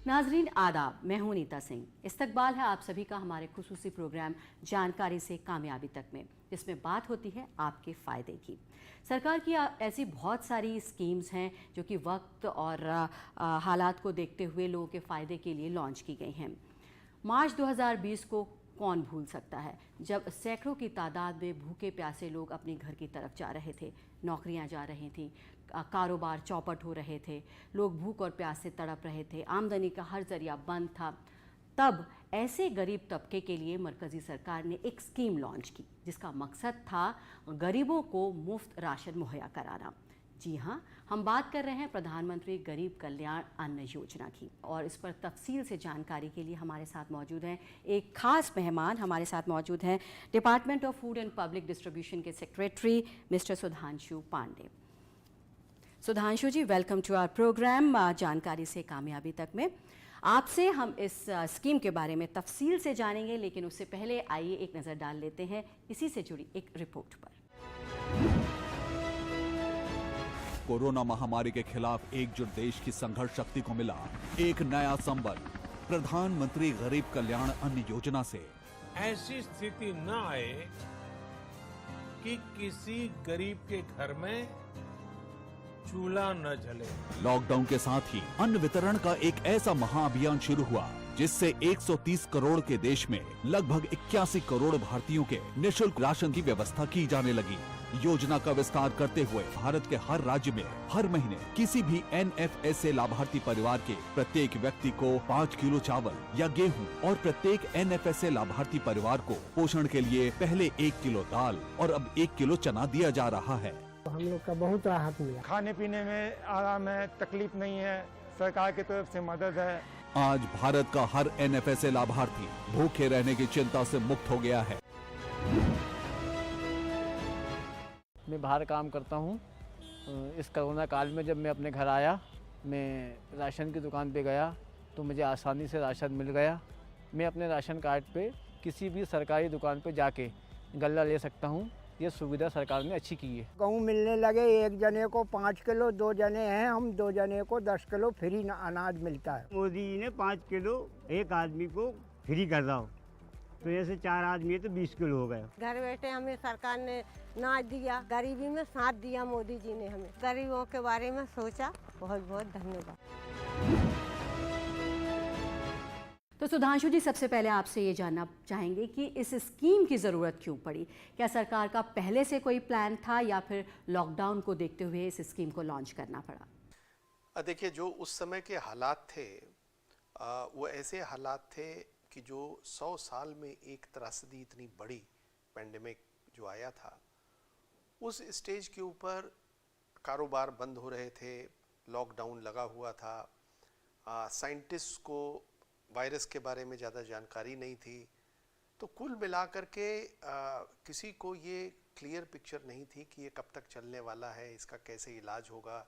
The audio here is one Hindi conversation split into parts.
नाजरीन आदाब, मैं हूं नीता सिंह। इस्तकबाल है आप सभी का हमारे खुसूसी प्रोग्राम जानकारी से कामयाबी तक में, जिसमें बात होती है आपके फ़ायदे की। सरकार की ऐसी बहुत सारी स्कीम्स हैं जो कि वक्त और हालात को देखते हुए लोगों के फ़ायदे के लिए लॉन्च की गई हैं। मार्च 2020 को कौन भूल सकता है, जब सैकड़ों की तादाद में भूखे प्यासे लोग अपने घर की तरफ जा रहे थे, नौकरियां जा रही थीं, कारोबार चौपट हो रहे थे, लोग भूख और प्यास से तड़प रहे थे, आमदनी का हर जरिया बंद था। तब ऐसे गरीब तबके के लिए मरकज़ी सरकार ने एक स्कीम लॉन्च की जिसका मकसद था गरीबों को मुफ्त राशन मुहैया कराना। जी हाँ, हम बात कर रहे हैं प्रधानमंत्री गरीब कल्याण अन्न योजना की, और इस पर तफसील से जानकारी के लिए हमारे साथ मौजूद हैं एक खास मेहमान। हमारे साथ मौजूद हैं department of food and public distribution के secretary mister Sudhanshu Pandey. Sudhanshu ji, welcome to our program जानकारी से कामयाबी तक में। आपसे हम इस स्कीम के बारे में तफसील से जानेंगे, लेकिन उससे पहले आइए एक नज़र डाल लेते हैं इसी से जुड़ी एक रिपोर्ट पर। कोरोना महामारी के खिलाफ एकजुट देश की संघर्ष शक्ति को मिला एक नया संबल, प्रधानमंत्री गरीब कल्याण अन्न योजना से। ऐसी स्थिति न आए कि किसी गरीब के घर में चूल्हा न जले। लॉकडाउन के साथ ही अन्न वितरण का एक ऐसा महाअभियान शुरू हुआ जिससे 130 करोड़ के देश में लगभग 81 करोड़ भारतीयों के निःशुल्क राशन की व्यवस्था की जाने लगी। योजना का विस्तार करते हुए भारत के हर राज्य में हर महीने किसी भी NFSA लाभार्थी परिवार के प्रत्येक व्यक्ति को 5 किलो चावल या गेहूं और प्रत्येक NFSA लाभार्थी परिवार को पोषण के लिए पहले 1 किलो दाल और अब 1 किलो चना दिया जा रहा है। हम लोग का बहुत राहत मिला, खाने पीने में आराम है, तकलीफ नहीं है, सरकार की तरफ से मदद है। आज भारत का हर NFSA लाभार्थी भूखे रहने की चिंता से मुक्त हो गया है। मैं बाहर काम करता हूँ। इस कोरोना काल में जब मैं अपने घर आया, मैं राशन की दुकान पे गया तो मुझे आसानी से राशन मिल गया। मैं अपने राशन कार्ड पे किसी भी सरकारी दुकान पे जाके गल्ला ले सकता हूँ। ये सुविधा सरकार ने अच्छी की है। गेहूँ मिलने लगे, एक जने को 5 किलो, 2 जने हैं हम, 2 जने को 10 किलो फ्री अनाज मिलता है। मोदी जी ने 5 किलो एक आदमी को फ्री कर रहा हो, तो जैसे 4 आदमी है तो 20 किलो हो गया। घर बैठे हमें सरकार ने अनाज दिया, गरीबी में साथ दिया मोदी जी ने, हमें गरीबों के बारे में सोचा। बहुत बहुत धन्यवाद। तो सुधांशु जी, सबसे पहले आपसे ये जानना चाहेंगे कि इस स्कीम की ज़रूरत क्यों पड़ी? क्या सरकार का पहले से कोई प्लान था या फिर लॉकडाउन को देखते हुए इस स्कीम को लॉन्च करना पड़ा? देखिए, जो उस समय के हालात थे वो ऐसे हालात थे कि जो 100 साल में एक त्रासदी इतनी बड़ी पेंडेमिक जो आया था, उस स्टेज के ऊपर कारोबार बंद हो रहे थे, लॉकडाउन लगा हुआ था, साइंटिस्ट को वायरस के बारे में ज़्यादा जानकारी नहीं थी, तो कुल मिलाकर के किसी को ये क्लियर पिक्चर नहीं थी कि ये कब तक चलने वाला है, इसका कैसे इलाज होगा,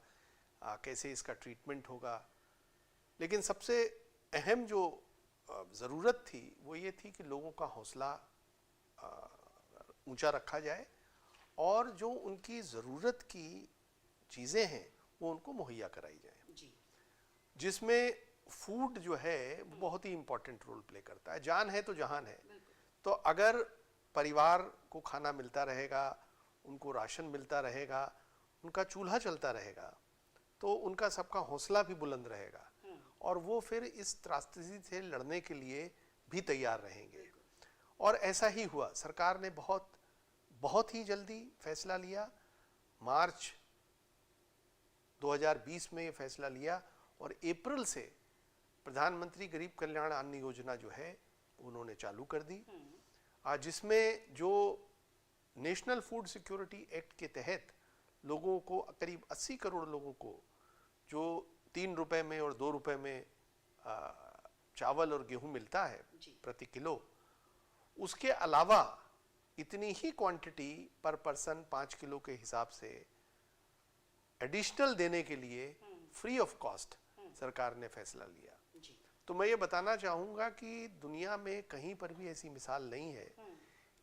कैसे इसका ट्रीटमेंट होगा। लेकिन सबसे अहम जो ज़रूरत थी वो ये थी कि लोगों का हौसला ऊंचा रखा जाए और जो उनकी ज़रूरत की चीज़ें हैं वो उनको मुहैया कराई जाए, जिसमें फूड जो है बहुत ही इम्पोर्टेंट रोल प्ले करता है। जान है तो जहान है। तो अगर परिवार को खाना मिलता रहेगा, उनको राशन मिलता रहेगा, उनका चूल्हा चलता रहेगा, तो उनका सबका हौसला भी बुलंद रहेगा और वो फिर इस त्रासदी से लड़ने के लिए भी तैयार रहेंगे। और ऐसा ही हुआ। सरकार ने बहुत ही जल्दी फैसला लिया। मार्च 2020 में ये फैसला लिया और अप्रैल से प्रधानमंत्री गरीब कल्याण अन्न योजना जो है उन्होंने चालू कर दी, जिसमें जो नेशनल फूड सिक्योरिटी एक्ट के तहत लोगों को, करीब 80 करोड़ लोगों को, जो 3 रुपए में और 2 रुपए में चावल और गेहूं मिलता है प्रति किलो, उसके अलावा इतनी ही क्वांटिटी पर पर्सन 5 किलो के हिसाब से एडिशनल देने के लिए फ्री ऑफ कॉस्ट सरकार ने फैसला लिया। तो मैं ये बताना चाहूँगा कि दुनिया में कहीं पर भी ऐसी मिसाल नहीं है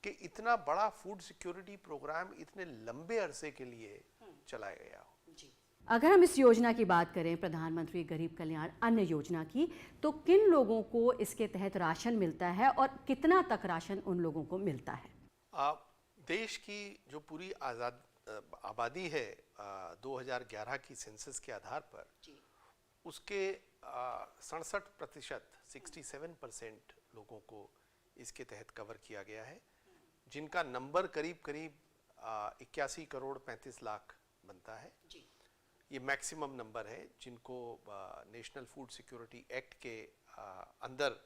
कि इतना बड़ा फूड सिक्योरिटी प्रोग्राम इतने लंबे अरसे के लिए चलाया गया हो। अगर हम इस योजना की बात करें, प्रधानमंत्री गरीब कल्याण अन्न योजना की, तो किन लोगों को इसके तहत राशन मिलता है और कितना तक राशन उन लोगों को मिलता है? देश की जो पूरी आबादी है 2011 की सेंसस के आधार पर उसके 67% 67% लोगों को इसके तहत कवर किया गया है, जिनका नंबर करीब करीब 81 करोड़ 35 लाख बनता है। ये मैक्सिमम नंबर है जिनको नेशनल फूड सिक्योरिटी एक्ट के अंदर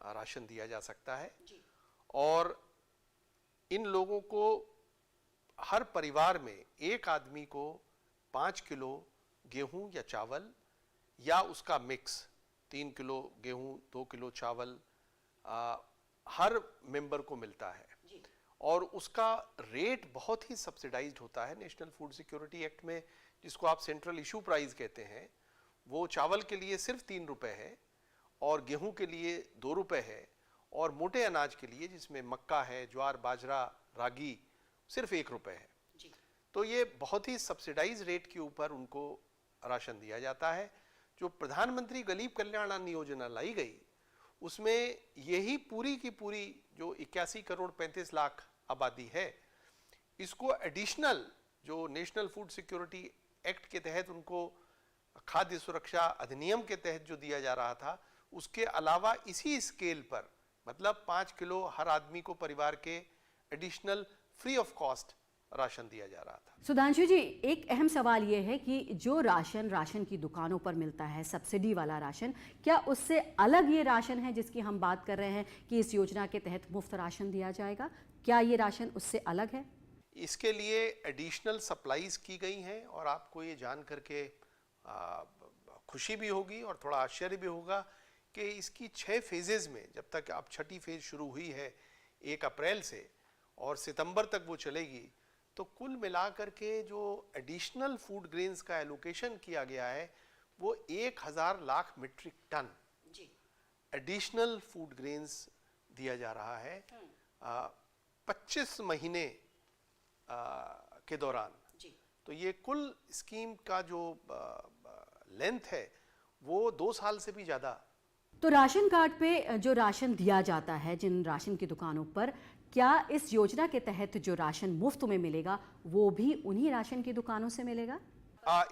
राशन दिया जा सकता है। और इन लोगों को हर परिवार में एक आदमी को 5 किलो गेहूं या चावल या उसका मिक्स 3 किलो गेहूं 2 किलो चावल हर मेंबर को मिलता है। और उसका रेट बहुत ही सब्सिडाइज्ड होता है। नेशनल फूड सिक्योरिटी एक्ट में, जिसको आप सेंट्रल इशू प्राइस कहते हैं, वो चावल के लिए सिर्फ 3 रुपए है और गेहूं के लिए 2 रुपए है और मोटे अनाज के लिए, जिसमें मक्का है, ज्वार, बाजरा, रागी, सिर्फ 1 रुपए है। तो ये बहुत ही सब्सिडाइज रेट के ऊपर उनको राशन दिया जाता है। जो प्रधानमंत्री गरीब कल्याण अन्न योजना लाई गई, उसमें यही पूरी की पूरी जो 81 करोड़ 35 लाख आबादी है, इसको एडिशनल जो नेशनल फूड सिक्योरिटी एक्ट के तहत उनको खाद्य सुरक्षा अधिनियम के तहत जो दिया जा रहा था, उसके अलावा इसी स्केल पर, मतलब 5 किलो हर आदमी को परिवार के additional free of cost ration दिया जा रहा था। सुधांशु जी, एक अहम सवाल ये है कि जो राशन की दुकानों पर मिलता है, सब्सिडी वाला राशन, क्या उससे अलग ये राशन है जिसकी हम बात कर रहे हैं कि इस योजना के तहत मुफ्त राशन दिया जाएगा? क्या ये राशन उससे अलग है? इसके लिए एडिशनल सप्लाईज की गई हैं और आपको ये जान करके खुशी भी होगी और थोड़ा आश्चर्य भी होगा कि इसकी 6 फेजेस में, जब तक अब 6ठी फेज शुरू हुई है 1 अप्रैल से और सितंबर तक वो चलेगी, तो कुल मिलाकर के जो एडिशनल फूड ग्रेन्स का एलोकेशन किया गया है वो 1000 lakh metric ton additional food grains दिया जा रहा है 25 महीने के दौरान। तो ये कुल स्कीम का जो लेंथ है वो 2 साल से भी ज़्यादा। तो राशन कार्ड पे जो राशन दिया जाता है जिन राशन की दुकानों पर, क्या इस योजना के तहत जो राशन मुफ्त में मिलेगा वो भी उन्हीं राशन की दुकानों से मिलेगा?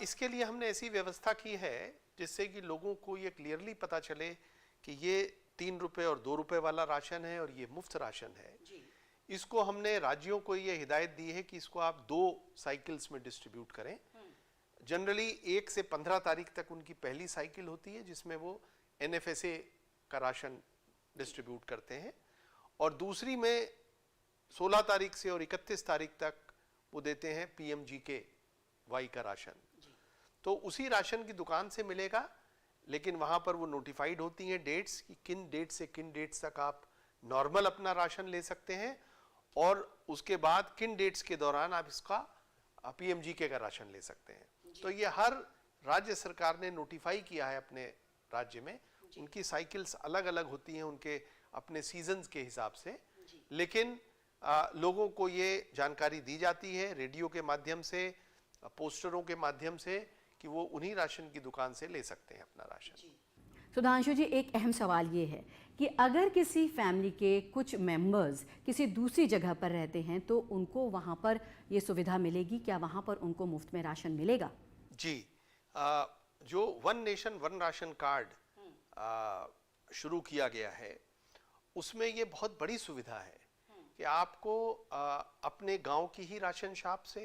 इसके लिए हमने ऐसी व्यवस्था की है जिससे कि लोगों को ये क्लियरली पता चले कि ये 3 रुपए और 2 रुपए वाला राशन है और ये मुफ्त राशन है। इसको हमने राज्यों को ये हिदायत दी है कि इसको आप 2 साइकिल्स में डिस्ट्रीब्यूट करें। जनरली 1 से 15 तारीख तक उनकी पहली साइकिल होती है जिसमें वो NFSA का राशन डिस्ट्रीब्यूट करते हैं और दूसरी में 16 तारीख से और 31 तारीख तक वो देते हैं PMGKY का राशन। तो उसी राशन की दुकान से मिलेगा, लेकिन वहाँ पर वो नोटिफाइड होती हैं डेट्स कि किन डेट से किन डेट्स तक आप नॉर्मल अपना राशन ले सकते हैं और उसके बाद किन डेट्स के दौरान आप इसका PMGK का राशन ले सकते हैं। तो ये हर राज्य सरकार ने नोटिफाई किया है अपने राज्य में। उनकी साइकिल्स अलग अलग होती हैं उनके अपने सीजन्स के हिसाब से, लेकिन लोगों को ये जानकारी दी जाती है रेडियो के माध्यम से, पोस्टरों के माध्यम से, कि वो उन्हीं राशन की दुकान से ले सकते हैं अपना राशन। सुधांशु जी, एक अहम सवाल ये है कि अगर किसी फैमिली के कुछ मेंबर्स किसी दूसरी जगह पर रहते हैं तो उनको वहाँ पर ये सुविधा मिलेगी? क्या वहाँ पर उनको मुफ्त में राशन मिलेगा? जी, जो one nation one ration card शुरू किया गया है उसमें ये बहुत बड़ी सुविधा है कि आपको अपने गांव की ही राशन शॉप से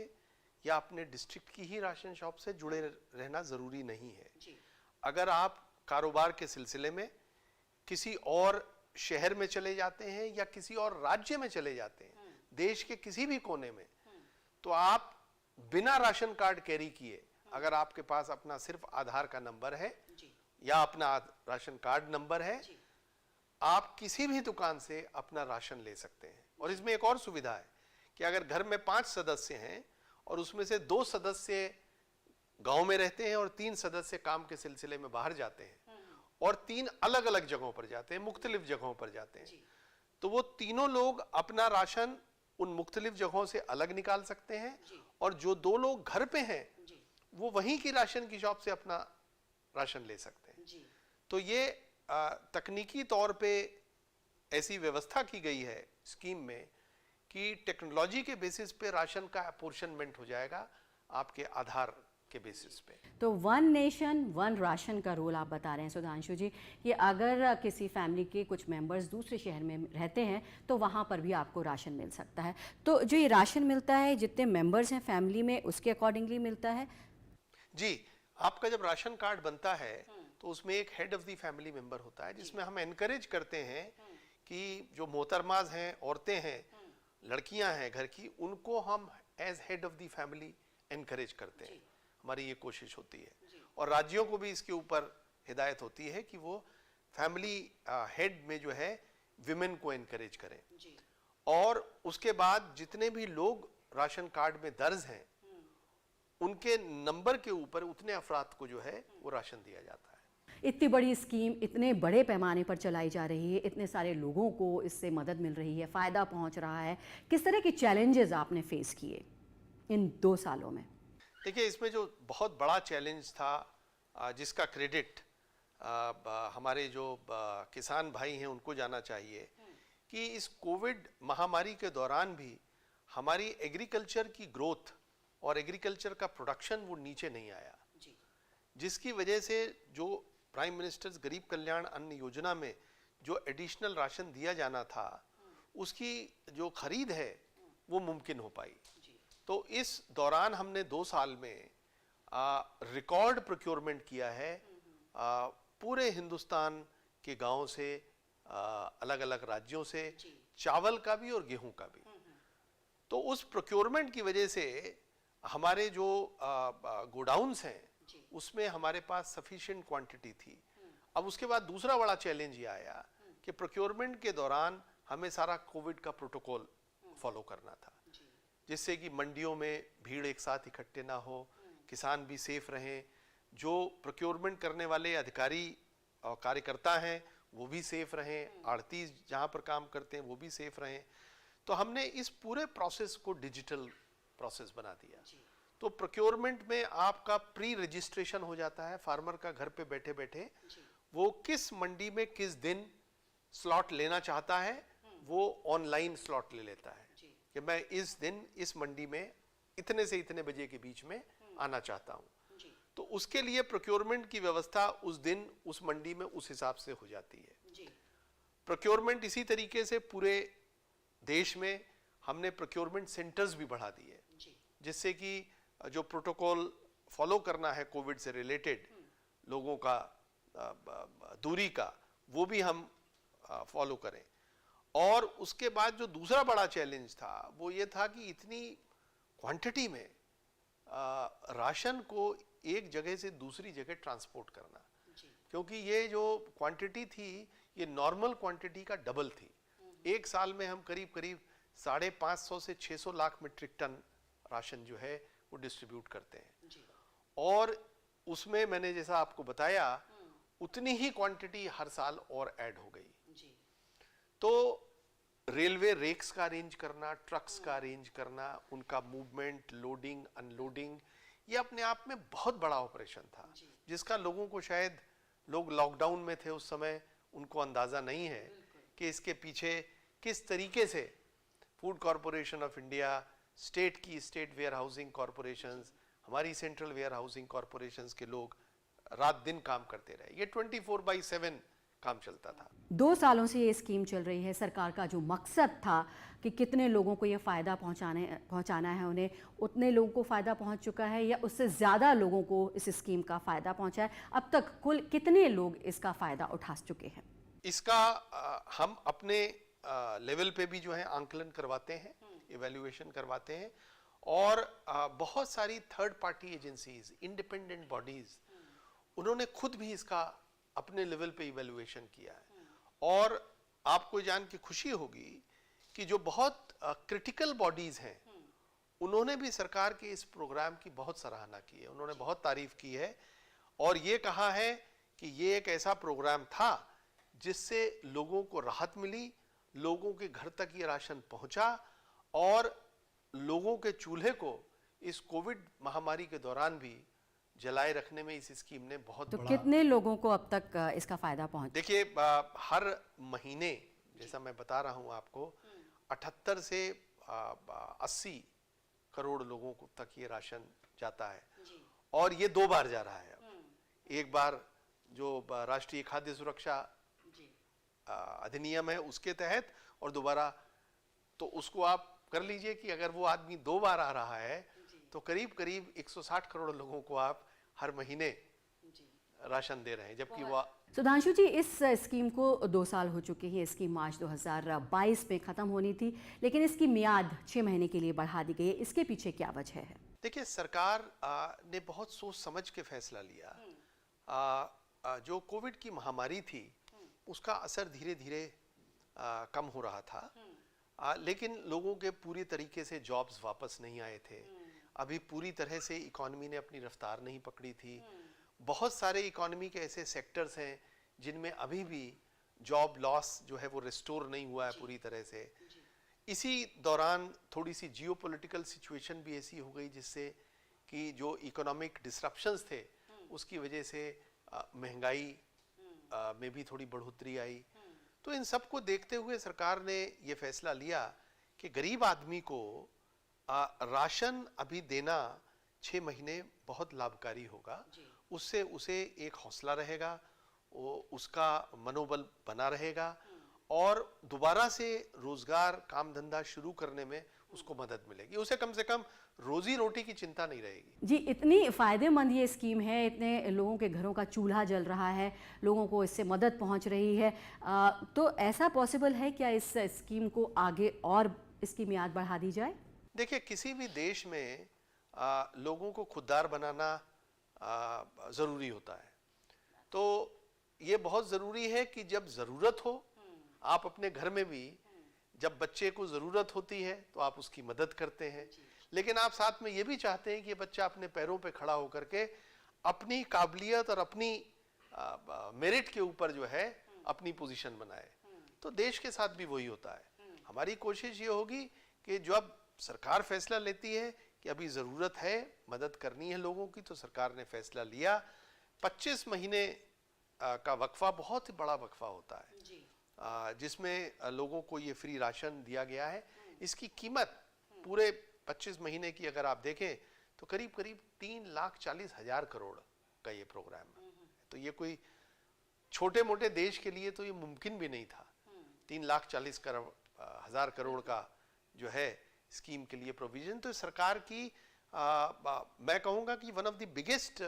या अपने डिस्ट्रिक्ट की ही राशन शॉप से जुड़े रहना ज़रूरी नहीं है। अगर आप कारोबार के सिलसिले में किसी और शहर में चले जाते हैं या किसी और राज्य में चले जाते हैं, देश के किसी भी कोने में, तो आप बिना राशन कार्ड कैरी किए, अगर आपके पास अपना सिर्फ आधार का नंबर है या अपना राशन कार्ड नंबर है, आप किसी भी दुकान से अपना राशन ले सकते हैं। और इसमें एक और सुविधा है कि अगर घर में 5 सदस्य हैं और उसमें से 2 सदस्य गांव में रहते हैं और 3 सदस्य काम के सिलसिले में बाहर जाते हैं और 3 अलग अलग जगहों पर जाते हैं, मुख्तलिफ जगहों पर जाते हैं, तो वो तीनों लोग अपना राशन उन मुख्तलिफ जगहों से अलग निकाल सकते हैं और जो 2 लोग घर पे हैं वो वहीं की राशन की शॉप से अपना राशन ले सकते हैं। तो ये तकनीकी तौर पे ऐसी व्यवस्था की गई है स्कीम में कि टेक्नोलॉजी के बेसिस पे राशन का अपोर्शनमेंट हो जाएगा आपके आधार के बेसिस पे। तो वन नेशन वन राशन का रोल आप बता रहे हैं सुधांशु जी, कि अगर किसी फैमिली के कुछ मेंबर्स दूसरे शहर में रहते हैं तो वहाँ पर भी आपको राशन मिल सकता है। तो जो ये राशन मिलता है जितने मेंबर्स हैं फैमिली में उसके अकॉर्डिंगली मिलता है? जी, आपका जब राशन कार्ड बनता है तो उसमें एक head of the family member होता है जिसमें हम एनकरेज करते हैं कि जो मोहतरमाज हैं, औरतें हैं, लड़कियां हैं घर की, उनको हम as head of the family encourage करते हैं। हमारी ये कोशिश होती है और राज्यों को भी इसके ऊपर हिदायत होती है कि वो फैमिली हेड में जो है विमेन को एनकरेज करें। और उसके बाद जितने भी लोग राशन कार्ड में दर्ज हैं उनके नंबर के ऊपर उतने अफराद को जो है वो राशन दिया जाता है। इतनी बड़ी स्कीम इतने बड़े पैमाने पर चलाई जा रही है, इतने सारे लोगों को इससे मदद मिल रही है, फ़ायदा पहुंच रहा है, किस तरह के चैलेंजेस आपने फेस किए इन 2 सालों में? देखिए, इसमें जो बहुत बड़ा चैलेंज था जिसका क्रेडिट हमारे जो किसान भाई हैं उनको जाना चाहिए कि इस कोविड महामारी के दौरान भी हमारी एग्रीकल्चर की ग्रोथ और एग्रीकल्चर का प्रोडक्शन वो नीचे नहीं आया, जिसकी वजह से जो प्राइम मिनिस्टर्स गरीब कल्याण अन्न योजना में जो एडिशनल राशन दिया जाना था उसकी जो खरीद है वो मुमकिन हो पाई। तो इस दौरान हमने 2 साल में रिकॉर्ड प्रोक्योरमेंट किया है पूरे हिंदुस्तान के गांवों से, अलग अलग राज्यों से, चावल का भी और गेहूं का भी। तो उस प्रोक्योरमेंट की वजह से हमारे जो गोडाउन्स हैं उसमें हमारे पास सफिशिएंट क्वांटिटी थी। अब उसके बाद दूसरा बड़ा चैलेंज ये आया कि प्रोक्योरमेंट के दौरान हमें सारा कोविड का प्रोटोकॉल फॉलो करना था, जिससे कि मंडियों में भीड़ एक साथ इकट्ठे ना हो, किसान भी सेफ रहें, जो प्रोक्योरमेंट करने वाले अधिकारी और कार्यकर्ता हैं वो भी सेफ रहें, आड़ती जहाँ पर काम करते हैं वो भी सेफ रहें। तो हमने इस पूरे प्रोसेस को डिजिटल प्रोसेस बना दिया। तो प्रोक्योरमेंट में आपका प्री रजिस्ट्रेशन हो जाता है, फार्मर का घर पे बैठे बैठे वो किस मंडी में किस दिन स्लॉट लेना चाहता है वो ऑनलाइन स्लॉट ले लेता है कि मैं इस दिन इस मंडी में इतने से इतने बजे के बीच में आना चाहता हूं। तो उसके लिए प्रोक्योरमेंट की व्यवस्था उस दिन उस मंडी में उस हिसाब से हो जाती है। प्रोक्योरमेंट इसी तरीके से पूरे देश में हमने प्रोक्योरमेंट सेंटर्स भी बढ़ा दिए, जिससे कि जो प्रोटोकॉल फॉलो करना है कोविड से रिलेटेड, लोगों का दूरी का, वो भी हम फॉलो करें। और उसके बाद जो दूसरा बड़ा चैलेंज था वो ये था कि इतनी क्वांटिटी में राशन को एक जगह से दूसरी जगह ट्रांसपोर्ट करना, क्योंकि ये जो क्वांटिटी थी ये नॉर्मल क्वांटिटी का डबल थी। एक साल में हम करीब करीब 550 से 600 लाख मीट्रिक टन राशन जो है वो डिस्ट्रीब्यूट करते हैं। और उसमें मैंने जैसा आपको बताया उतनी ही क्वांटिटी हर साल और ऐड हो गई। तो रेलवे रेक्स का अरेंज करना, ट्रक्स का अरेंज करना, उनका मूवमेंट, लोडिंग, अनलोडिंग, ये अपने आप में बहुत बड़ा ऑपरेशन था, जिसका लोगों को शायद, लोग लॉकडाउन में थे उस समय, उनको अंदाजा नहीं है कि इसके पीछे किस तरीके से food corporation of India, state की स्टेट वेयर हाउसिंग कॉरपोरेशंस, हमारी सेंट्रल वेयर हाउसिंग कॉरपोरेशंस के लोग रात दिन काम करते रहे। ये 24/7 काम चलता था। 2 सालों से ये स्कीम चल रही है। सरकार का जो मकसद था कि कितने लोगों को ये फ़ायदा पहुंचाना है, उन्हें उतने लोगों को फ़ायदा पहुंच चुका है या उससे ज़्यादा लोगों को इस स्कीम का फ़ायदा पहुंचा है? अब तक कुल कितने लोग इसका फ़ायदा उठा चुके हैं? इसका हम अपने लेवल पे भी जो है आंकलन करवाते हैं, इवैल्यूएशन करवाते हैं, और बहुत सारी third party agencies, independent bodies, उन्होंने खुद भी इसका अपने लेवल पे इवैल्यूएशन किया है और आपको जान के खुशी होगी कि जो बहुत क्रिटिकल बॉडीज हैं उन्होंने भी सरकार के इस प्रोग्राम की बहुत सराहना की है, उन्होंने बहुत तारीफ की है और ये कहा है कि ये एक ऐसा प्रोग्राम था जिससे लोगों को राहत मिली, लोगों के घर तक ये राशन पहुंचा और लोगों के चूल्हे को इस कोविड महामारी के दौरान भी जलाए रखने में इस स्कीम ने बहुत तो बड़ा। कितने लोगों को अब तक इसका फायदा पहुंचा? देखिए हर महीने जैसा मैं बता रहा हूं आपको 78 से 80 करोड़ लोगों को तक ये राशन जाता है और ये 2 बार जा रहा है अब। एक बार जो राष्ट्रीय खाद्य सुरक्षा अधिनियम है उसके तहत और दोबारा, तो उसको आप कर लीजिए कि अगर वो आदमी 2 बार आ रहा है तो करीब करीब 160 करोड़ लोगों को आप हर महीने राशन दे रहे हैं, जबकि वो। सुधांशु जी, इस स्कीम को 2 साल हो चुके हैं। स्कीम मार्च 2022 में खत्म होनी थी, लेकिन इसकी मियाद 6 महीने के लिए बढ़ा दी गई है। इसके पीछे क्या वजह है? देखिए, सरकार ने बहुत सोच समझ के फैसला लिया। जो कोविड की महामारी थी उसका असर धीरे धीरे कम हो रहा था, लेकिन लोगों के पूरी तरीके से जॉब्स वापस नहीं आए थे। अभी पूरी तरह से इकोनॉमी ने अपनी रफ्तार नहीं पकड़ी थी। बहुत सारे इकोनॉमी के ऐसे सेक्टर्स हैं जिनमें अभी भी जॉब लॉस जो है वो रिस्टोर नहीं हुआ है पूरी तरह से। इसी दौरान थोड़ी सी जियोपॉलिटिकल सिचुएशन भी ऐसी हो गई जिससे कि जो इकोनॉमिक डिसरप्शंस थे उसकी वजह से महंगाई में भी थोड़ी बढ़ोतरी आई। तो इन सब को देखते हुए सरकार ने ये फैसला लिया कि गरीब आदमी को राशन अभी देना 6 महीने बहुत लाभकारी होगा। उससे उसे एक हौसला रहेगा, उसका मनोबल बना रहेगा और दोबारा से रोजगार काम धंधा शुरू करने में उसको मदद मिलेगी। उसे कम से कम रोजी रोटी की चिंता नहीं रहेगी। जी, इतनी फ़ायदेमंद ये स्कीम है, इतने लोगों के घरों का चूल्हा जल रहा है, लोगों को इससे मदद पहुंच रही है, तो ऐसा पॉसिबल है क्या इस स्कीम को आगे और इसकी मियाद बढ़ा दी जाए? देखिए, किसी भी देश में लोगों को खुददार बनाना ज़रूरी होता है। तो ये बहुत ज़रूरी है कि जब ज़रूरत हो, आप अपने घर में भी जब बच्चे को ज़रूरत होती है तो आप उसकी मदद करते हैं, लेकिन आप साथ में ये भी चाहते हैं कि बच्चा अपने पैरों पे खड़ा होकर के अपनी काबिलियत और अपनी मेरिट के ऊपर जो है अपनी पोजीशन बनाए। तो देश के साथ भी वही होता है। हमारी कोशिश ये होगी कि जब सरकार फैसला लेती है कि अभी ज़रूरत है, मदद करनी है लोगों की, तो सरकार ने फैसला लिया। 25 महीने का वक्फा बहुत ही बड़ा वक्फा होता है जिसमें लोगों को ये फ्री राशन दिया गया है। इसकी कीमत पूरे 25 महीने की अगर आप देखें तो करीब करीब 3,40,000 करोड़ का ये प्रोग्राम है। तो ये कोई छोटे मोटे देश के लिए तो ये मुमकिन भी नहीं था। 3,40,000 करोड़ का जो है स्कीम के लिए प्रोविजन, तो सरकार की मैं कहूँगा कि one of the biggest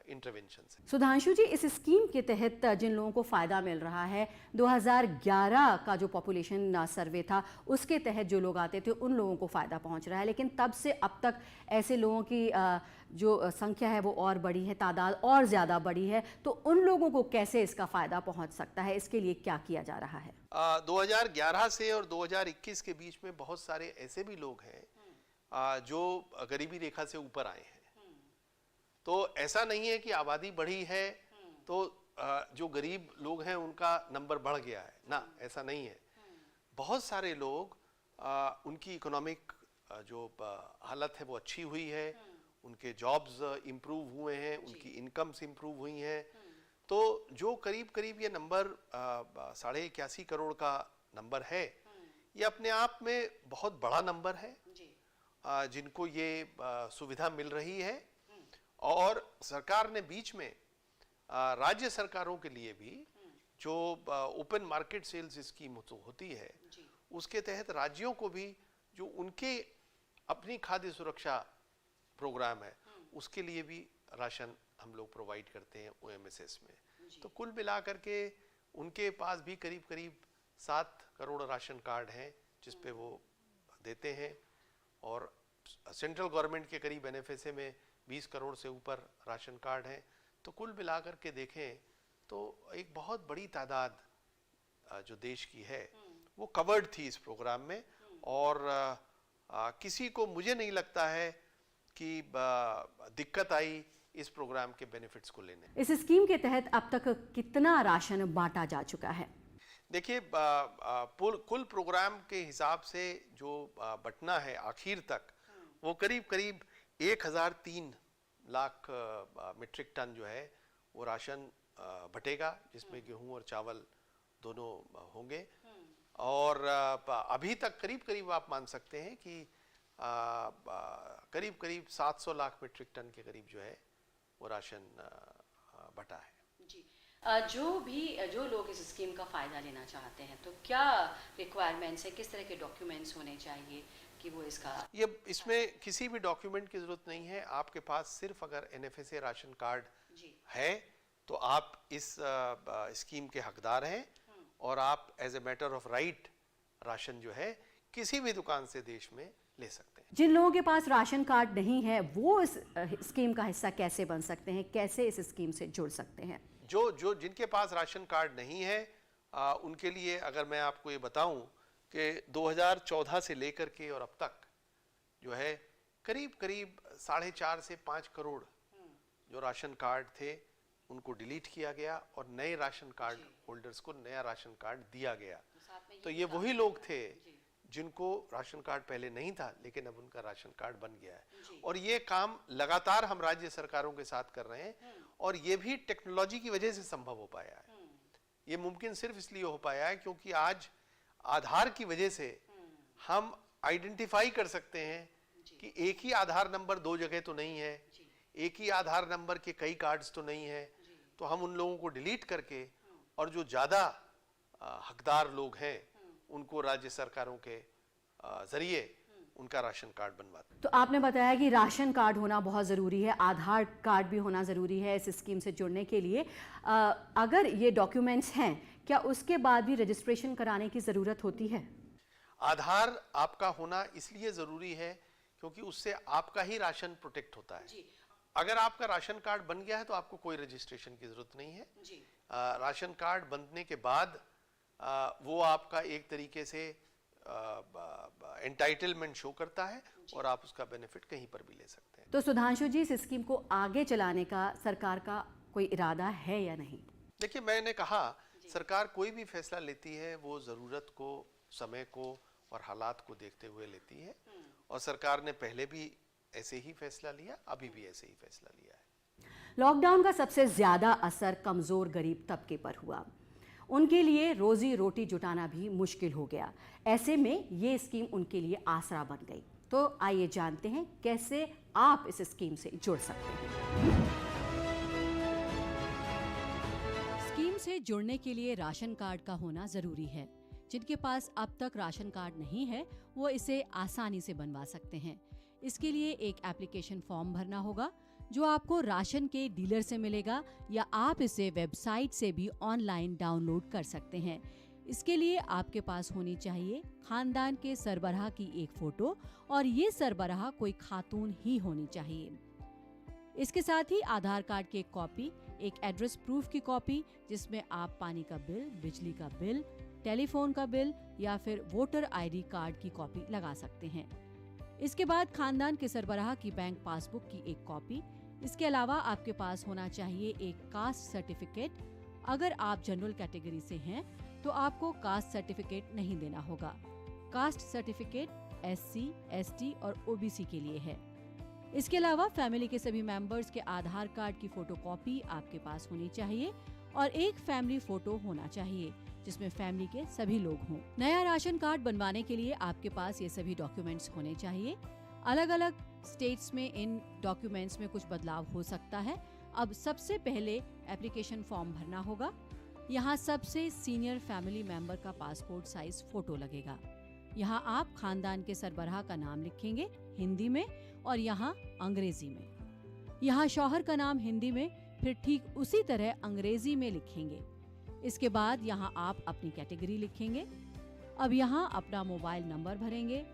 interventions है। सुधांशु जी, इस स्कीम के तहत जिन लोगों को फ़ायदा मिल रहा है, 2011 का जो पॉपुलेशन सर्वे था उसके तहत जो लोग आते थे उन लोगों को फ़ायदा पहुंच रहा है, लेकिन तब से अब तक ऐसे लोगों की जो संख्या है वो और बढ़ी है, तादाद और ज़्यादा बढ़ी है। तो उन लोगों को कैसे इसका फ़ायदा पहुंच सकता है, इसके लिए क्या किया जा रहा है? 2011 से और 2021 के बीच में बहुत सारे ऐसे भी लोग हैं जो गरीबी रेखा से ऊपर आए हैं। तो ऐसा नहीं है कि आबादी बढ़ी है तो जो गरीब लोग हैं उनका नंबर बढ़ गया है, ना, ऐसा नहीं है। बहुत सारे लोग उनकी इकोनॉमिक जो हालत है वो अच्छी हुई है, उनके जॉब्स इम्प्रूव हुए हैं, उनकी इनकम्स इम्प्रूव हुई हैं। तो जो करीब करीब ये नंबर 81.5 करोड़ का नंबर है, ये अपने आप में बहुत बड़ा नंबर है जिनको ये सुविधा मिल रही है। और सरकार ने बीच में राज्य सरकारों के लिए भी जो ओपन मार्केट सेल्स स्कीम होती है उसके तहत राज्यों को भी जो उनके अपनी खाद्य सुरक्षा प्रोग्राम है उसके लिए भी राशन हम लोग प्रोवाइड करते हैं OMSS में। तो कुल मिलाकर के उनके पास भी करीब करीब 7 करोड़ राशन कार्ड हैं जिस पे वो देते हैं, और सेंट्रल गवर्नमेंट के करीब NFSA में 20 करोड़ से ऊपर राशन कार्ड हैं। तो कुल मिलाकर के देखें तो एक बहुत बड़ी तादाद जो देश की है वो कवर्ड थी इस प्रोग्राम में, और किसी को मुझे नहीं लगता है कि दिक्कत आई इस प्रोग्राम के बेनिफिट्स को लेने। इस स्कीम के तहत अब तक कितना राशन बांटा जा चुका है? देखिए, कुल प्रोग्राम के हिसाब से जो बंटना है आखिर तक, वो करीब करीब 1003 लाख मीट्रिक टन जो है वो राशन बटेगा, जिसमें गेहूं और चावल दोनों होंगे। और अभी तक करीब करीब आप मान सकते हैं कि करीब करीब 700 लाख मीट्रिक टन के करीब जो है वो राशन बटा है। जी, जो लोग इस स्कीम का फ़ायदा लेना चाहते हैं, तो क्या रिक्वायरमेंट्स है, किस तरह के डॉक्यूमेंट्स होने चाहिए कि वो इसका? इसमें किसी भी डॉक्यूमेंट की ज़रूरत नहीं है। आपके पास सिर्फ अगर NFSA राशन कार्ड है तो आप इस स्कीम के हकदार हैं, और आप as a matter of right ration जो है किसी भी दुकान से देश में ले सकते हैं। जिन लोगों के पास राशन कार्ड नहीं है वो इस स्कीम का हिस्सा कैसे बन सकते हैं, कैसे इस स्कीम से जुड़ सकते हैं? जिनके पास राशन कार्ड नहीं है उनके लिए अगर मैं आपको ये बताऊं कि 2014 से लेकर के और अब तक जो है करीब करीब 4.5 से 5 करोड़ जो राशन कार्ड थे उनको डिलीट किया गया, और नए राशन कार्ड होल्डर्स को नया राशन कार्ड दिया गया। तो ये वही लोग थे जिनको राशन कार्ड पहले नहीं था, लेकिन अब उनका राशन कार्ड बन गया है। और ये काम लगातार हम राज्य सरकारों के साथ कर रहे हैं, और ये भी टेक्नोलॉजी की वजह से संभव हो पाया है। ये मुमकिन सिर्फ इसलिए हो पाया है क्योंकि आज आधार की वजह से हम आइडेंटिफाई कर सकते हैं कि एक ही आधार नंबर 2 जगह तो नहीं है, एक ही आधार नंबर के कई कार्ड्स तो नहीं है। तो हम उन लोगों को डिलीट करके, और जो ज़्यादा हकदार लोग हैं उनको राज्य सरकारों के जरिए उनका राशन कार्ड बनवाते हैं। तो आपने बताया कि राशन कार्ड होना बहुत ज़रूरी है, आधार कार्ड भी होना ज़रूरी है इस स्कीम से जुड़ने के लिए। अगर ये डॉक्यूमेंट्स हैं, क्या उसके बाद भी रजिस्ट्रेशन कराने की ज़रूरत होती है? आधार आपका होना इसलिए ज़रूरी है क्योंकि उससे आपका ही राशन प्रोटेक्ट होता है। अगर आपका राशन कार्ड बन गया है तो आपको कोई रजिस्ट्रेशन की ज़रूरत नहीं है। राशन कार्ड बनने के बाद वो आपका एक तरीके से एंटाइटलमेंट शो करता है, और आप उसका बेनिफिट कहीं पर भी ले सकते हैं। तो सुधांशु जी, इस स्कीम को आगे चलाने का सरकार का कोई इरादा है या नहीं? देखिए, मैंने कहा सरकार कोई भी फैसला लेती है वो ज़रूरत को, समय को और हालात को देखते हुए लेती है, और सरकार ने पहले भी ऐसे ही फैसला लिया, अभी भी ऐसे ही फैसला लिया है। लॉकडाउन का सबसे ज़्यादा असर कमज़ोर गरीब तबके पर हुआ। उनके लिए रोजी रोटी जुटाना भी मुश्किल हो गया। ऐसे में ये स्कीम उनके लिए आसरा बन गई। तो आइए जानते हैं कैसे आप इस स्कीम से जुड़ सकते हैं। स्कीम से जुड़ने के लिए राशन कार्ड का होना ज़रूरी है। जिनके पास अब तक राशन कार्ड नहीं है वो इसे आसानी से बनवा सकते हैं। इसके लिए एक एप्लीकेशन फॉर्म भरना होगा जो आपको राशन के डीलर से मिलेगा, या आप इसे वेबसाइट से भी ऑनलाइन डाउनलोड कर सकते हैं। इसके लिए आपके पास होनी चाहिए खानदान के सरबराह की एक फोटो, और ये सरबराह कोई खातून ही होनी चाहिए। इसके साथ ही आधार कार्ड की एक कॉपी, एक एड्रेस प्रूफ की कॉपी जिसमें आप पानी का बिल, बिजली का बिल, टेलीफोन का बिल या फिर वोटर आईडी कार्ड की कॉपी लगा सकते हैं। इसके बाद खानदान के सरबराह की बैंक पासबुक की एक कॉपी। इसके अलावा आपके पास होना चाहिए एक कास्ट सर्टिफिकेट। अगर आप जनरल कैटेगरी से हैं तो आपको कास्ट सर्टिफिकेट नहीं देना होगा। कास्ट सर्टिफिकेट SC, ST और OBC के लिए है। इसके अलावा फैमिली के सभी मेंबर्स के आधार कार्ड की फोटोकॉपी आपके पास होनी चाहिए, और एक फैमिली फोटो होना चाहिए जिसमें फैमिली के सभी लोग हों। नया राशन कार्ड बनवाने के लिए आपके पास ये सभी डॉक्यूमेंट्स होने चाहिए। अलग अलग स्टेट्स में इन डॉक्यूमेंट्स में कुछ बदलाव हो सकता है। अब सबसे पहले एप्लीकेशन फॉर्म भरना होगा। यहाँ सबसे सीनियर फैमिली मेंबर का पासपोर्ट साइज फोटो लगेगा। यहाँ आप खानदान के सरबराह का नाम लिखेंगे हिंदी में, और यहाँ अंग्रेजी में। यहाँ शौहर का नाम हिंदी में, फिर ठीक उसी तरह अंग्रेजी में लिखेंगे। इसके बाद यहाँ आप अपनी कैटेगरी लिखेंगे। अब यहाँ अपना मोबाइल नंबर भरेंगे।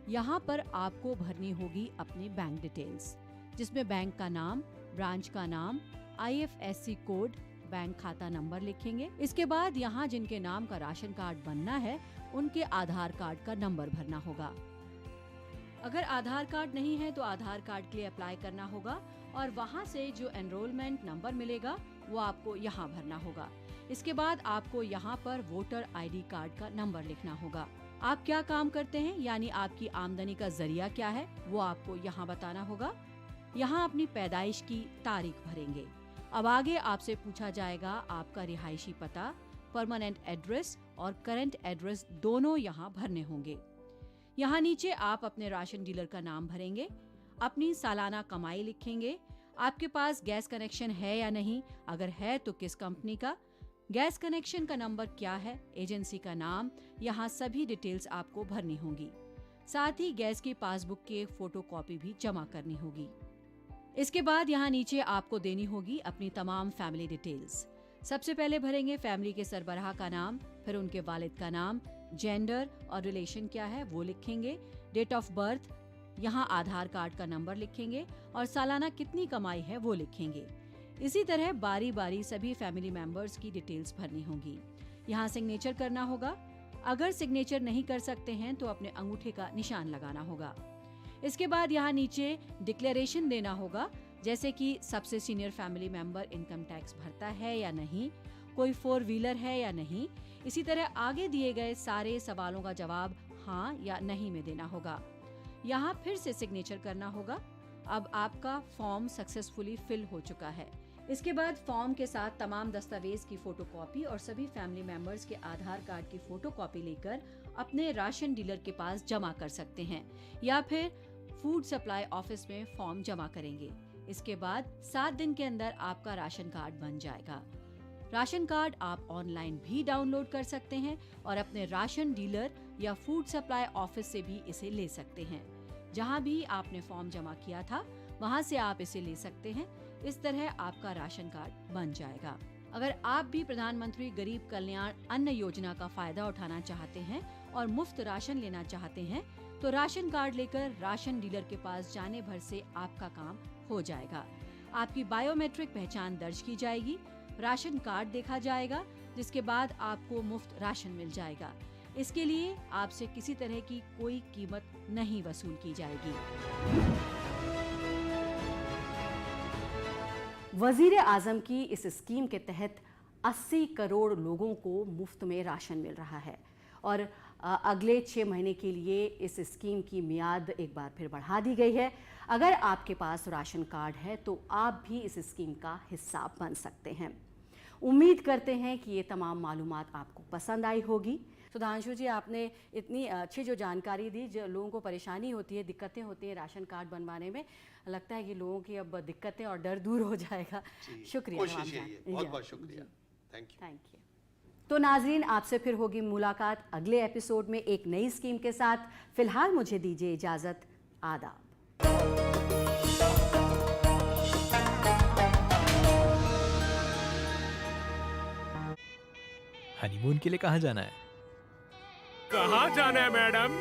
यहाँ पर आपको भरनी होगी अपनी बैंक डिटेल्स, जिसमें बैंक का नाम, ब्रांच का नाम, IFSC कोड, बैंक खाता नंबर लिखेंगे। इसके बाद यहाँ जिनके नाम का राशन कार्ड बनना है उनके आधार कार्ड का नंबर भरना होगा। अगर आधार कार्ड नहीं है तो आधार कार्ड के लिए अप्लाई करना होगा और वहाँ से जो एनरोलमेंट नंबर मिलेगा वो आपको यहाँ भरना होगा। इसके बाद आपको यहाँ पर वोटर आईडी कार्ड का नंबर लिखना होगा। आप क्या काम करते हैं यानी आपकी आमदनी का जरिया क्या है वो आपको यहाँ बताना होगा। यहाँ अपनी पैदाइश की तारीख भरेंगे। अब आगे आपसे पूछा जाएगा आपका रिहायशी पता, परमानेंट एड्रेस और करंट एड्रेस दोनों यहाँ भरने होंगे। यहाँ नीचे आप अपने राशन डीलर का नाम भरेंगे, अपनी सालाना कमाई लिखेंगे, आपके पास गैस कनेक्शन है या नहीं, अगर है तो किस कंपनी का, गैस कनेक्शन का नंबर क्या है, एजेंसी का नाम, यहाँ सभी डिटेल्स आपको भरनी होंगी। साथ ही गैस की पासबुक के फोटोकॉपी भी जमा करनी होगी। इसके बाद यहाँ नीचे आपको देनी होगी अपनी तमाम फैमिली डिटेल्स। सबसे पहले भरेंगे फैमिली के सरबराह का नाम, फिर उनके वालिद का नाम, जेंडर और रिलेशन क्या है वो लिखेंगे, डेट ऑफ बर्थ, यहाँ आधार कार्ड का नंबर लिखेंगे और सालाना कितनी कमाई है वो लिखेंगे। इसी तरह बारी बारी सभी फैमिली मेंबर्स की डिटेल्स भरनी होगी। यहाँ सिग्नेचर करना होगा। अगर सिग्नेचर नहीं कर सकते हैं तो अपने अंगूठे का निशान लगाना होगा। इसके बाद यहाँ नीचे डिक्लेरेशन देना होगा, जैसे कि सबसे senior family member income tax भरता है या नहीं, कोई 4 व्हीलर है या नहीं। इसी तरह आगे दिए गए सारे सवालों का जवाब हाँ या नहीं में देना होगा। यहाँ फिर से सिग्नेचर करना होगा। अब आपका फॉर्म सक्सेसफुली फिल हो चुका है। इसके बाद फॉर्म के साथ तमाम दस्तावेज की फोटोकॉपी और सभी फैमिली मेंबर्स के आधार कार्ड की फोटोकॉपी लेकर अपने राशन डीलर के पास जमा कर सकते हैं या फिर फूड सप्लाई ऑफिस में फॉर्म जमा करेंगे। इसके बाद 7 दिन के अंदर आपका राशन कार्ड बन जाएगा। राशन कार्ड आप ऑनलाइन भी डाउनलोड कर सकते हैं और अपने राशन डीलर या फूड सप्लाई ऑफिस से भी इसे ले सकते हैं। जहां भी आपने फॉर्म जमा किया था वहां से आप इसे ले सकते हैं। इस तरह आपका राशन कार्ड बन जाएगा। अगर आप भी प्रधानमंत्री गरीब कल्याण अन्न योजना का फायदा उठाना चाहते हैं और मुफ्त राशन लेना चाहते हैं तो राशन कार्ड लेकर राशन डीलर के पास जाने भर से आपका काम हो जाएगा। आपकी बायोमेट्रिक पहचान दर्ज की जाएगी, राशन कार्ड देखा जाएगा, जिसके बाद आपको मुफ्त राशन मिल जाएगा। इसके लिए आपसे किसी तरह की कोई कीमत नहीं वसूल की जाएगी। वजीर आजम की इस स्कीम के तहत 80 करोड़ लोगों को मुफ्त में राशन मिल रहा है और अगले 6 महीने के लिए इस स्कीम की मियाद एक बार फिर बढ़ा दी गई है। अगर आपके पास राशन कार्ड है तो आप भी इस स्कीम का हिस्सा बन सकते हैं। उम्मीद करते हैं कि ये तमाम मालूमात आपको पसंद आई होगी। सुधांशु जी, आपने इतनी अच्छी जो जानकारी दी, जो लोगों को परेशानी होती है, दिक्कतें होती हैं राशन कार्ड बनवाने में, लगता है कि लोगों की अब दिक्कतें और डर दूर हो जाएगा। शुक्रिया, बहुत बहुत शुक्रिया, थैंक यू। तो नाजरीन, आपसे फिर होगी मुलाकात अगले एपिसोड में एक नई स्कीम के साथ। फिलहाल मुझे दीजिए इजाजत। आदाब। हनीमून के लिए कहाँ जाना है? कहाँ जाना है मैडम?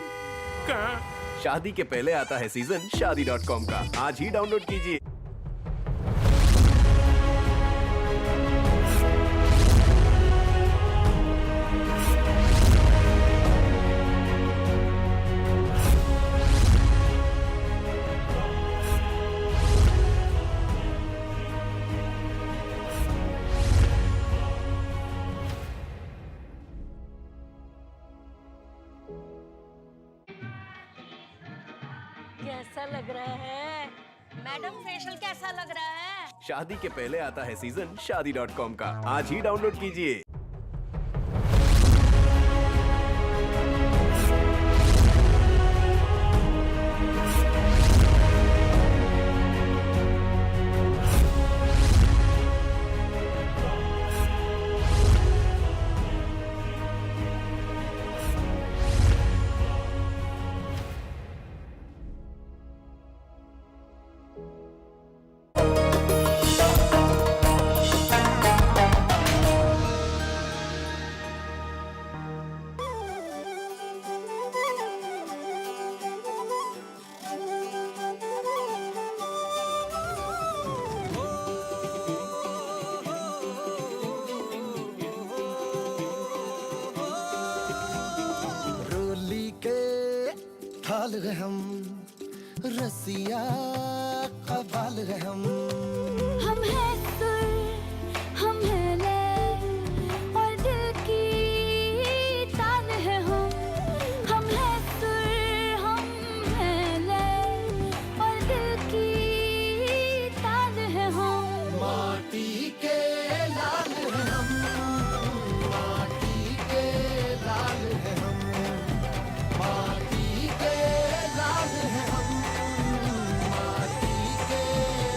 कहाँ? शादी के पहले आता है सीजन शादी.com का। आज ही डाउनलोड कीजिए। कैसा लग रहा है मैडम? फेशियल कैसा लग रहा है? शादी के पहले आता है सीजन शादी.com का। आज ही डाउनलोड कीजिए। हाल है हम, रसिया कबाल है हम हैं